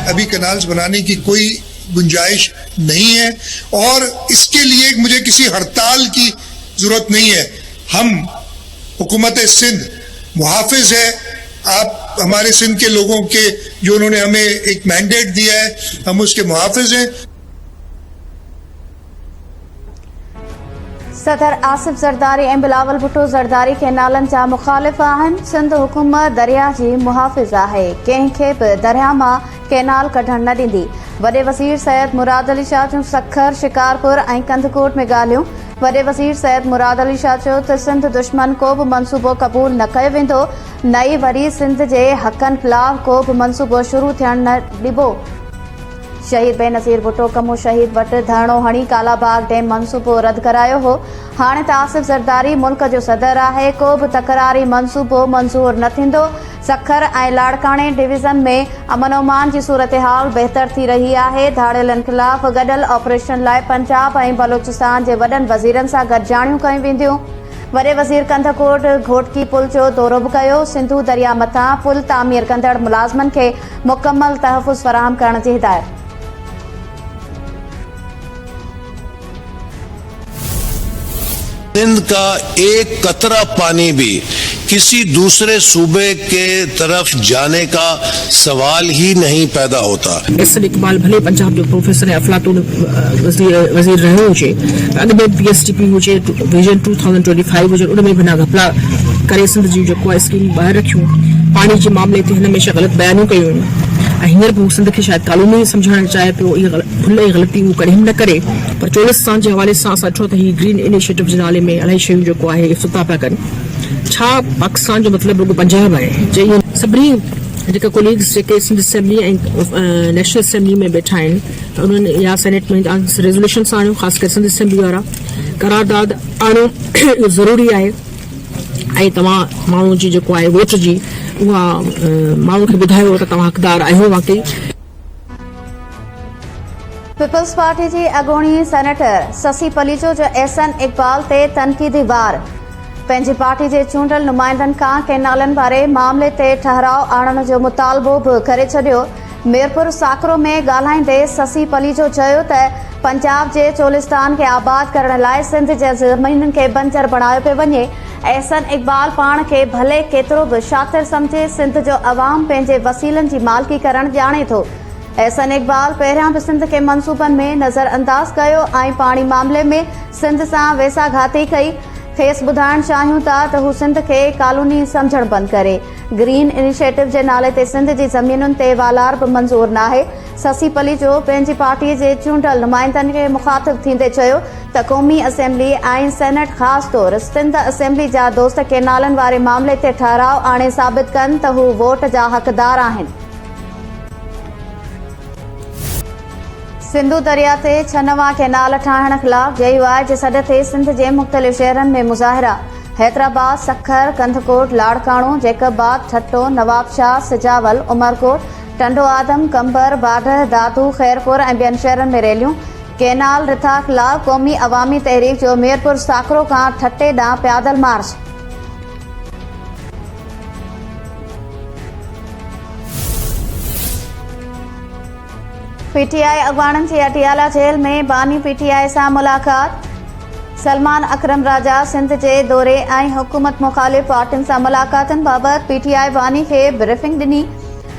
अभी कैनाल्स बनाने की कोई गुंजाइश नहीं है और इसके लिए मुझे किसी हड़ताल की जरूरत नहीं है। हम हुकूमत सिंध मुहाफिज है, आप हमारे सिंध के लोगों के जो उन्होंने हमें एक मैंडेट दिया है, हम उसके मुहाफिज हैं। सदर आसिफ ज़रदारी ऐं बिलावल भुट्टो ज़रदारी कैनालनि जा मुखालिफ़ आहिनि। सिंध हुकूमत दरिया जी मुहाफ़िज़ आहे, कंहिंखे बि दरिया मां कैनाल कढण न ॾींदी। वॾे वज़ीर सैयद मुराद अली शाह जूं सखर, शिकारपुर ऐं कंदकोट में ॻाल्हियूं। वॾे वज़ीर सैयद मुराद अली शाह चयो त सिंध दुश्मन को बि मनसूबो क़बूल न कयो वेंदो। नई वरी सिंध जे हक़नि ख़िलाफ़ को बि मनसूबो शुरू थियण न ॾिबो। शहीद बेनज़ीर भुट्टो कमो शहीद वटि धरणो हणी कालाबाग डैम मनसूबो रद्द करायो हो। हाणे त आसिफ ज़रदारी मुल्क जो सदर आहे, को बि तकरारी मनसूबो मंज़ूर न थींदो। सखर ऐं लाड़काणे डिवीज़न में अमन अमान जी सूरत हाल बहितर थी रही आहे। धाड़ियलनि ख़िलाफ़ गॾियल ऑपरेशन लाइ पंजाब ऐं बलोचिस्तान जे वॾनि वज़ीरनि सां गॾिजाणियूं कयूं वेंदियूं। वॾे वज़ीर कंदकोट घोटकी पुल जो दौरो बि कयो। सिंधू दरिया मथां पुल तामीर कंदड़ मुलाज़िमनि खे मुकमल तहफ़ुज़ फ़राहम करण जी हिदायत। सिंध का एक कतरा पानी भी किसी दूसरे सूबे के तरफ जाने का सवाल ही नहीं पैदा होता। एसएन इकबाल भले पंजाब जो प्रोफेसर है, अफलातून वज़ीर रहियो हुजे, अॻु में पीएसटीपी हुजे, विजन 2025 हुजे, उन में भी ना घपला करे सिंध जी जेको स्कीम ॿाहिरि रखियूं। पानी जे मामले ते हिन हमेशह ग़लति बयानियूं कयूं ऐं हींअर बि सिंध खे शायदि कानूनी सम्झाइण चाहे पियो। इहा भुल ऐं ग़लती हू कॾहिं न करे, पर चोलिस्तान जे हवाले सां असां ॾिठो त हीअ ग्रीन इनिशिएटिव जे नाले में इलाही शयूं जेको आहे इफ़्तिताह पिया कनि। छा पाकिस्तान जो मतिलबु रुॻो पंजाब आहे? जे सभिनी जेका कोलीग्स जेके सिंध असेंबली ऐं नेशनल असेंबली में वेठा आहिनि, त उन्हनि या सेनेट में रेज़ोल्यूशन आणियो, ख़ासि करे सिंध असेंबली वारा करारदाद आणियो, इहो ज़रूरी आहे। ऐं तव्हां माण्हू जी जेको आहे वोट जी उहा माण्हू खे ॿुधायो त तव्हां हक़दार आहियो वाकई। पीपल्स पार्टी जी अॻूणी सेनेटर ससी पलीचो जो एहसन इकबाल ते तनक़ीदी वार। पंहिंजी पार्टी जे चूंडियल नुमाइंदनि खां कैनालनि वारे मामले ते ठहराउ आणण जो मुतालबो बि करे छॾियो। मीरपुर साकरो में ॻाल्हाईंदे ससी पलीचो चयो त पंजाब जे चोलिस्तान खे आबाद करण लाइ सिंध जे ज़मीनुनि खे बंजर बणायो पियो वञे। एहसन इकबाल पाण खे भले केतिरो बि शातिर सम्झे, सिंध जो अवाम पंहिंजे वसीलनि जी मालिकी करण ॼाणे थो। एहसन इकबाल पहिरियां बि सिंध के मनसूबनि में नज़र अंदाज़ कयो ऐं पाणी मामले में सिंध सां वेसाघाती कई। खेसि ॿुधाइण चाहियूं था त हू सिंध खे कानूनी सम्झण बंदि करे। ग्रीन इनिशिएटिव जे नाले ते सिंध जी ज़मीनुनि ते वालार बि मंज़ूर नाहे। ससी पलीचो पंहिंजी पार्टीअ जे चूंडियल नुमाइंदनि खे मुख़ातिब थींदे चयो त क़ौमी असेंबली ऐं सेनेट ख़ासि तौर सिंध असेंबली जा दोस्त कैनालनि वारे मामले ते ठहराउ आणे साबित कनि त हू वोट जा हक़दार आहिनि। सिंधू दरिया ते 6 नवां कैनाल ठाहिण ख़िलाफ़ JUI जे सॾ ते सिंध जे मुख़्तलिफ़ शहरनि में मुज़ाहिरा। हैदराबाद, सखर, कंदकोट, लाड़काणो, जैकबाद, ठट्टो, नवाबशाह, सिजावल, उमरकोट, टंडो आदम, कंबर, बाढर, दादू, खैरपुर ऐं ॿियनि शहरनि में रैलियूं। कैनाल रिथा ख़िलाफ़ क़ौमी अवामी तहरीक जो मीरपुर साकरो खां ठट्टे ॾांहुं पैदल मार्च। PTI अॻवाननि जी अटियाला जेल में बानी PTI सां मुलाक़ात। सलमान अकरम राजा सिंध जे दौरे ऐं हुकूमत मुख़ालिफ़ पार्टियुनि सां मुलाक़ातुनि बाबति PTI बानी खे ब्रीफिंग ॾिनी।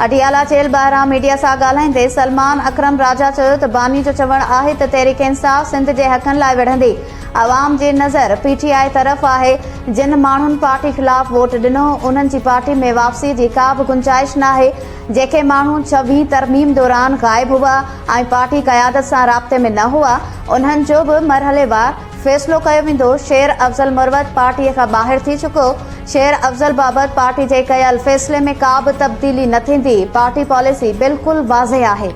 अटियाला जेल ॿाहिरां मीडिया सां ॻाल्हाईंदे सलमान अकरम राजा चयो त बानी जो चवणु आहे त तहरीक इंसाफ़ सिंध जे हक़नि लाइ विढ़ंदी। आवाम जी नज़र PTI तरफ़ आहे। जिन माण्हुनि पार्टी ख़िलाफ़ वोट ॾिनो उन्हनि जी पार्टी में वापसी जी का बि गुंजाइश नाहे। जेके माण्हू 26 तरमीम दौरान ग़ाइब हुआ ऐं पार्टी क़यादत सां राब्ते में न हुआ, उन्हनि जो बि मरहलेवार फ़ैसिलो कयो वेंदो। शेर अफ़ज़ल मुरवत पार्टीअ खां ॿाहिरि थी चुको। शेर अफ़ज़ल बाबति पार्टी जे कयल फ़ैसिले में का बि तब्दीली न थींदी। पार्टी पॉलिसी बिल्कुलु वाज़े आहे।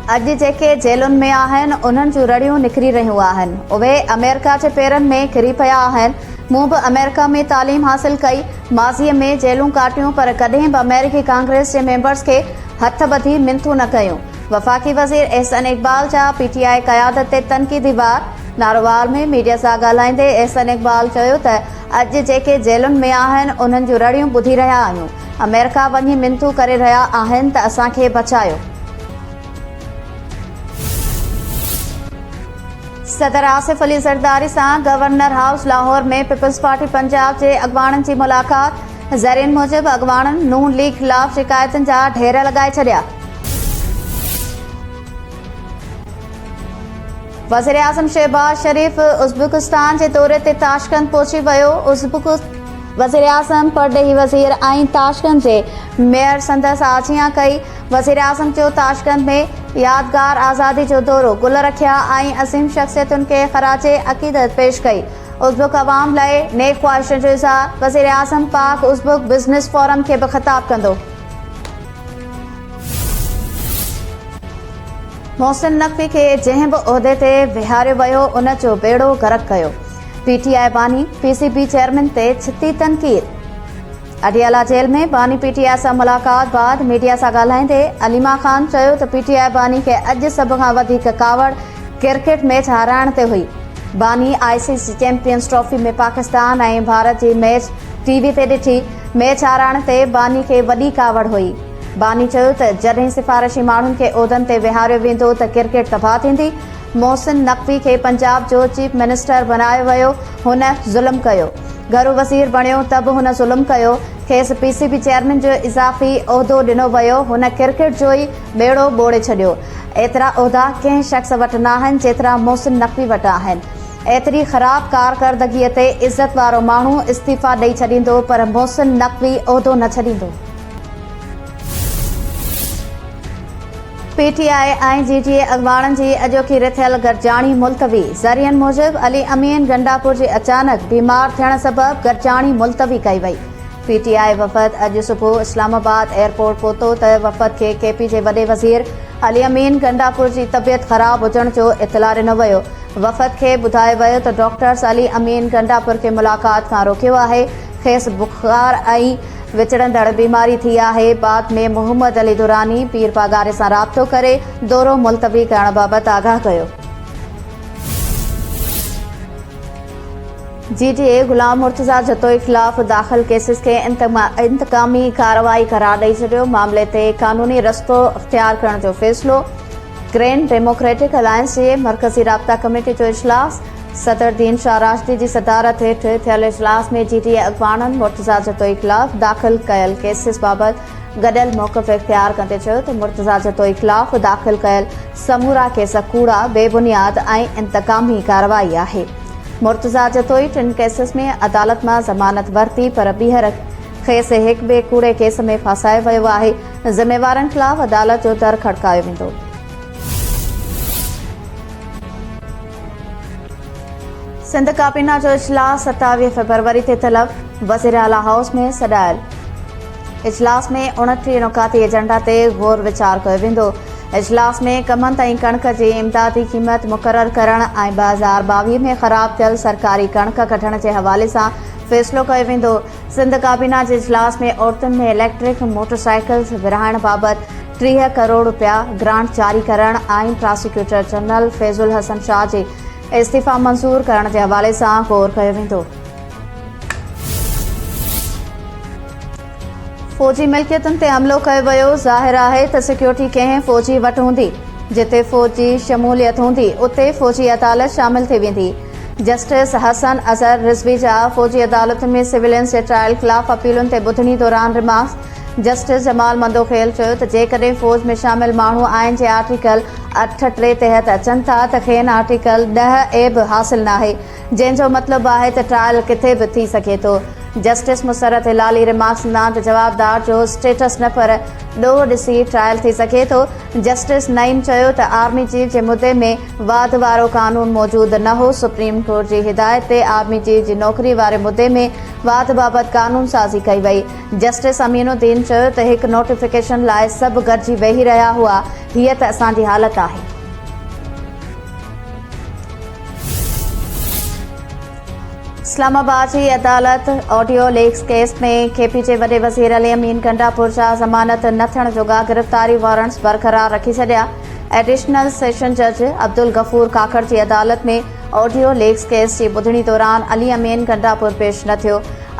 अॼु जेके जेलुनि में आहिनि उन्हनि जूं रड़ियूं निकिरी रहियूं आहिनि। उहे अमेरिका जे पेरनि में किरी पिया आहिनि। मूं बि अमेरिका में तालीम हासिल कई, माज़ीअ में जेलूं काटियूं, पर कॾहिं बि अमेरिकी कांग्रेस जे मेंबर्स खे हथ ॿधी मिनथूं न कयूं। वफ़ाक़ी वज़ीर एहसन इकबाल जा PTI क़यादत ते तनक़ीदी वार। नारोवाल में मीडिया सां ॻाल्हाईंदे एहसन इक़बाल चयो त अॼु जेके जेलुनि में आहिनि उन्हनि जूं रड़ियूं ॿुधी रहिया आहियूं। अमेरिका वञी मिनतूं करे रहिया आहिनि त असांखे बचायो। सदर आसिफ अली ज़रदारी सां गवर्नर हाउस लाहौर में पीपल्स पार्टी पंजाब जे अॻवाननि जी मुलाक़ात। ज़रियनि मूजिबि अॻवाननि नून लीग ख़िलाफ़ शिकायतुनि जा ढेर लॻाए छॾिया। वज़ीर आज़म शहबाज शरीफ़ उज़्बेकिस्तान जे दौरे ते ताशकंद पहुची वियो। वज़ीर आज़म परॾेही वज़ीर ऐं ताशकंद जे मेयर संदसि आजियां कई। वज़ीर आज़म चयो ताशकंद में यादगार आज़ादी जो दौरो गुल रखिया ऐं अज़ीम शख़्सियतुनि खे ख़राजे अक़ीदत पेश कई। उज़्बेक अवाम लाइ नेक ख़्वाहिशुनि जो इज़हार। वज़ीर आज़म पाक उज़्बेक बिज़नेस फोरम खे बि ख़िताब कंदो। मोहसिन नक़वी खे जंहिं बि उहिदे ते विहारियो वियो उन जो बेड़ो गर्क कयो। पीटीआई बानी पीसीबी चेयरमैन ते छिती तनक़ीद। अडियाला जेल में बानी पीटीआई सां मुलाक़ात बाद मीडिया सां ॻाल्हाईंदे अलीमा ख़ान चयो त पीटीआई बानी खे अॼु सभ खां वधीक कावड़ क्रिकेट मैच हाराइण ते हुई। बानी आईसीसी चैंपियंस ट्रॉफी में पाकिस्तान ऐं भारत जी मैच टीवी ते ॾिठी। मैच हाराइण ते बानी खे वॾी कावड़ हुई। बानी चयो त जॾहिं सिफारिशी माण्हुनि खे उहिदनि ते विहारियो वेंदो त क्रिकेट तबाह थींदी। मोहसिन नक़वी खे पंजाब जो चीफ मिनिस्टर बनायो वियो, हुन ज़ुल्म कयो। घरू वज़ीर बणियो त बि हुन ज़ुल्म कयो। खेसि पीसीबी चेयरमैन जो इज़ाफ़ी उहिदो ॾिनो वियो। हुन क्रिकेट जो ई बेड़ो ॿोड़े छॾियो। एतिरा उहिदा कंहिं शख़्स वटि न आहिनि जेतिरा मोहसिन नक़वी वटि आहिनि। एतिरी ख़राब कारकर्दगीअ ते इज़त वारो माण्हू इस्तीफ़ा ॾेई छॾींदो पर मोहसिन नक़वी उहिदो न छॾींदो। पीटीआई ऐं जीटीए अॻवाननि जी अॼोकी रिथियल गॾिजाणी मुल्तवी। ज़रियनि मूजिबि अली अमीन गंडापुर जे अचानक बीमार थियण सबबि गॾिजाणी मुल्तवी कई वई। पीटीआई वफ़द अॼु सुबुह इस्लामाबाद एयरपोर्ट पहुतो त वफ़द खे केपी जे वॾे वज़ीर अली अमीन गंडापुर जी तबियत ख़राब हुजण जो इतला ॾिनो वियो। वफ़द खे ॿुधायो वियो त डॉक्टर्स अली अमीन गंडापुर खे मुलाक़ात खां रोकियो आहे। खेसि बुख़ार ऐं विचड़ंदड़ बीमारी थी आहे। बाद में मोहम्मद अली दुरानी पीर पागारे सां राब्तो करे दौरो मुल्तवी करण बाबति आगाह कयो। जीटीए गुलाम मुर्तज़ा जतोई ख़िलाफ़ दाख़िल केसिस खे इंतकामी कार्रवाई करार ॾेई छॾियो। मामले ते क़ानूनी रस्तो अख़्तियार करण जो फ़ैसिलो। ग्रैंड डेमोक्रेटिक अलायंस जे मरकज़ी राब्ता कमेटी जो इजलास। सदर दीन शाह राशिदी जी सदारत हेठि थियल इजलास में जीटीए अॻवाननि मुर्तज़ा जतोई ख़िलाफ़ दाख़िल कयल केसिस बाबति गॾियल मौक़िफ़ इख़्तियार कंदे चयो त मुर्तज़ा जतोई ख़िलाफ़ दाख़िल कयल समूरा केस कूड़ा बेबुनियाद ऐं इंतकामी कार्रवाई आहे। मुर्तज़ा जतोई 3 केसिस में अदालत मां ज़मानत वरिती पर ॿीहर खेसि हिक ॿिए कूड़े केस में फासायो वियो आहे। ज़िम्मेवारनि ख़िलाफ़ अदालत जो दर खड़कायो वेंदो। सिंध काबीना जो इजलास 27 फरवरी ते तलब। वज़ीर आला हाउस में सॾायल इजलास में 29 नुकाती एजेंडा ते गौर वीचार कयो वेंदो। इजलास में कमंद ऐं कणक जी इमदादी क़ीमत मुक़ररु करण ऐं 2022 में ख़राब थियल सरकारी कणक कढण जे हवाले सां फ़ैसिलो कयो वेंदो। सिंध काबीना जे इजलास में औरतुनि में इलेक्ट्रिक मोटरसाइकिल्स विरहाइण बाबति 30 करोड़ रुपया ग्रांट जारी करण ऐं प्रोसिक्यूटर जनरल फैज़ुल हसन शाह जे इस्तीफ़ा मंज़ूर करण जे हवाले सां गौर कयो वेंदो। फ़ौजी मिल्कियतुनि ते हमिलो कयो वियो। ज़ाहिर आहे त सिक्योरिटी कंहिं फ़ौजी वटि हूंदी। जिते फ़ौजी शमूलियत हूंदी उते फ़ौजी अदालत शामिल थी वेंदी। जस्टिस हसन अज़हर रिज़वी जा फ़ौजी अदालतुनि में सिविलियंस जे ट्रायल ख़िलाफ़ अपीलुनि ते ॿुधणी दौरान रिमार्क्स। जस्टिस जमाल मंदोखेल चयो त जेकॾहिं फ़ौज में शामिल माण्हू आहिनि जे आर्टिकल 8.3 तहत अचनि था त खेनि आर्टिकल 10A बि हासिल नाहे, जंहिंजो मतिलबु आहे त ट्रायल किथे बि थी सघे थो। जस्टिस मुसरत हिलाली रिमार्क्स ॾिना त जवाबदार जो स्टेटस न पर ॾोह ॾिसी ट्रायल थी सघे थो। जस्टिस नईम चयो त आर्मी चीफ जे मुदे में वाद वारो कानून मौजूदु न हो। सुप्रीम कोर्ट जी हिदायत ते आर्मी चीफ जी नौकरी वारे मुदे में वाद बाबति कानून साज़ी कई वई। जस्टिस अमीनुद्दीन चयो त हिकु नोटिफिकेशन लाइ सभु गॾिजी वेही रहिया हुआ। हीअ त असांजी हालत आहे। इस्लामाबाद जी अदालत ऑडियो लीक्स केस में केपी जे वॾे वज़ीर अली अमीन गंडापुर जा ज़मानत न थियण जोगा गिरफ़्तारी वारंट्स बरक़रार रखी छॾिया। एडिशनल सेशन जज अब्दुल गफूर काकड़ जी अदालत में ऑडियो लीक्स केस जी ॿुधणी दौरान अली अमीन गंडापुर पेश न थियो।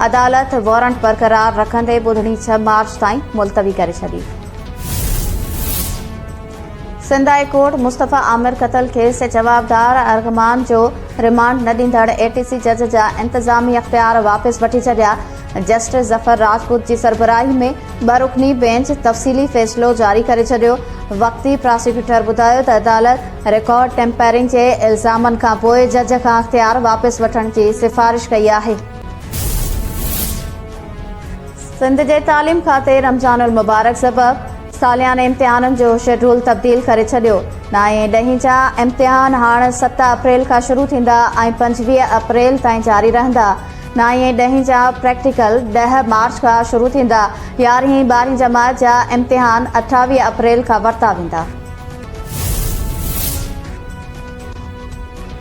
अदालत वारंट बरक़रार रखंदे ॿुधणी 6 मार्च ताईं मुलतवी करे छॾी। सिंध हाई कोर्ट मुस्तफ़ा आमिर क़त्ल केस जे जवाबदार अरगमान जो रिमांड न ॾींदड़ एटीसी जज जा इंतज़ामी अख़्तियार वापसि वठी छॾिया। जस्टिस ज़फ़र राजपूत जी सरबराही में 2 रुकनी बेंच तफ़सीली फ़ैसिलो जारी करे छॾियो। वक़्ती प्रोसिक्यूटर ॿुधायो त अदालत रिकॉर्ड टेम्परिंग जे इल्ज़ामनि खां पोइ जज खां अख़्तियार वापसि वठण जी सिफ़ारिश कई आहे। सिंध जे तालीम खाते रमज़ानुल मुबारक सबबि सालियाने इम्तिहाननि जो शेड्यूल तब्दील करे छॾियो। 9 ऐं 10 जा इम्तिहान हाणे 7 अप्रैल खां शुरू थींदा ऐं 25 अप्रैल ताईं जारी रहंदा। 9 ऐं 10 जा प्रैक्टिकल 10 मार्च खां शुरू थींदा। 11 ऐं 12 जमात जा इम्तिहान 28 अप्रैल खां वरिता वेंदा।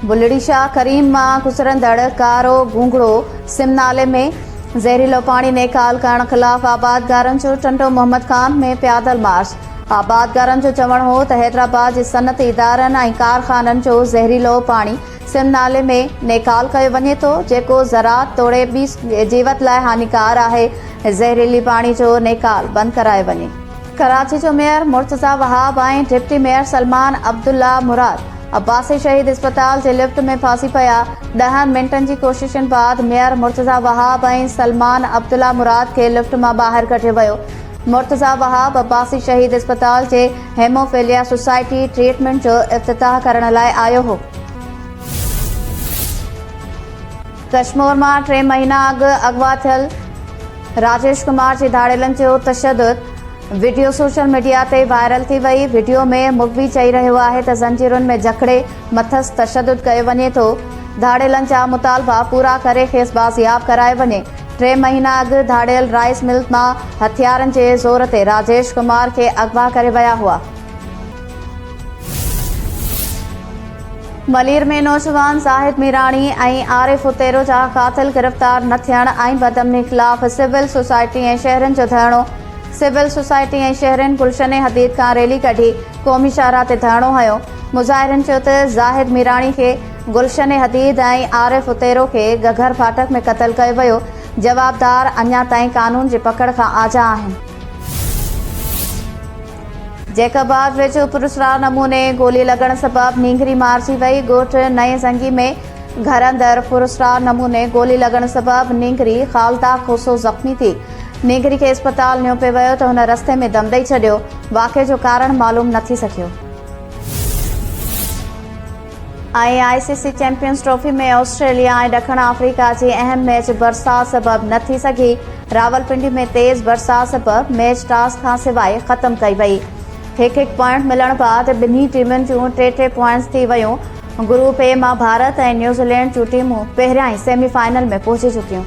बुलड़ी शाह करीम मां गुज़रंदड़ कारो गूंगड़ो सिम नाले में ज़हरीलो पाणी नेकाल करण ख़िलाफ़ आबादगारनि जो टंडो मोहम्मद खान में पैदल मार्च। आबादगारनि जो चवणु हो त हैदराबाद जे सनअती इदारनि ऐं कारखाननि जो ज़हरीलो पाणी सिम नाले में नेकाल कयो वञे थो, जेको ज़राअत तोड़े ॿी जीवत लाइ हानिकार आहे। ज़हरीली पाणी जो नेकाल बंदि करायो वञे। कराची जो मेयर मुर्तज़ा वहाब ऐं डिप्टी मेयर सलमान अब्दुल्ला मुराद अब्बासी शहीद अस्पताल जे लिफ्ट में फांसी पिया। 10 मिंटनि जी कोशिशनि बाद मेयर मुर्तज़ा वहाब ऐं सलमान अब्दुल्ला मुराद खे लिफ्ट मां ॿाहिरि कढियो वियो। मुर्तज़ा वहाब अब्बासी शहीद अस्पताल जे हेमोफिलिया सोसाइटी ट्रीटमेंट जो इफ्तिताह करण लाइ आयो हो। कश्मीर मां 3 महीना अॻु अगवा थियल राजेश कुमार जी धाड़ेलनि जो तशद्दुद वीडियो सोशल मीडिया ते वायरल थी वई। वीडियो में मुखबी चई रहियो आहे त ज़ंजीरुनि में जकड़े मथसि तशद्दुद कयो वञे थो। धाड़ेलनि जा मुतालबा पूरा करे खेसि बाज़ियाब करायो वञे। 3 महीना अॻु धाड़ेल राइस मिल मां हथियारनि जे ज़ोर ते राजेश कुमार खे अगवा करे विया हुआ। मलीर में नौजवान ज़ाहिद मीराणी ऐं आरिफ उतेरो जा क़ातिल गिरफ़्तार न थियण ऐं बदअमनी ख़िलाफ़ सिविल सोसाइटी ऐं शहरनि जो धरणो। सिविल सोसाइटी ऐं शहरनि गुलशन हदीद खां रैली कढी क़ौमी शाहराह ते धरणो हयो। मुज़ाहिरनि चयो त ज़ाहिद मीराणी खे गुलशन हदीद ऐं आरिफ उतेरो खे घग्घर फाटक में क़त्ल कयो वियो। जवाबदार अञा ताईं कानून जी पकड़ खां आजा आहिनि। जैकबाद वेझो पुरस्कार नमूने गोली लॻण सबबि नींगरी मारिजी वई। ॻोठ नए ज़ंगी में घर अंदरि पुरस्कार नमूने गोली लॻण सबबि नींगरी ख़ालदा खोसो ज़ख़्मी थी। नींगरी खे अस्पताल नियो पियो वियो त हुन रस्ते में दम ॾेई छॾियो। वाक़े जो कारण मालूम न थी सघियो। ऐं ICC चैंपियंस ट्रॉफी में ऑस्ट्रेलिया ऐं ॾखण अफ्रीका जी अहम मैच बरसात सबबि न थी सघी। रावलपिंडी में तेज़ बरसात सबबि मैच टॉस खां सवाइ ख़तमु कई वई। 1-1 पॉइंट मिलण बाद ॿिन्ही टीमुनि जूं 3-3 पॉइंट्स थी वियूं। ग्रुप ए मां भारत ऐं न्यूज़ीलैंड जूं टीमूं पहिरियां ई सेमीफाइनल में पहुची चुकियूं।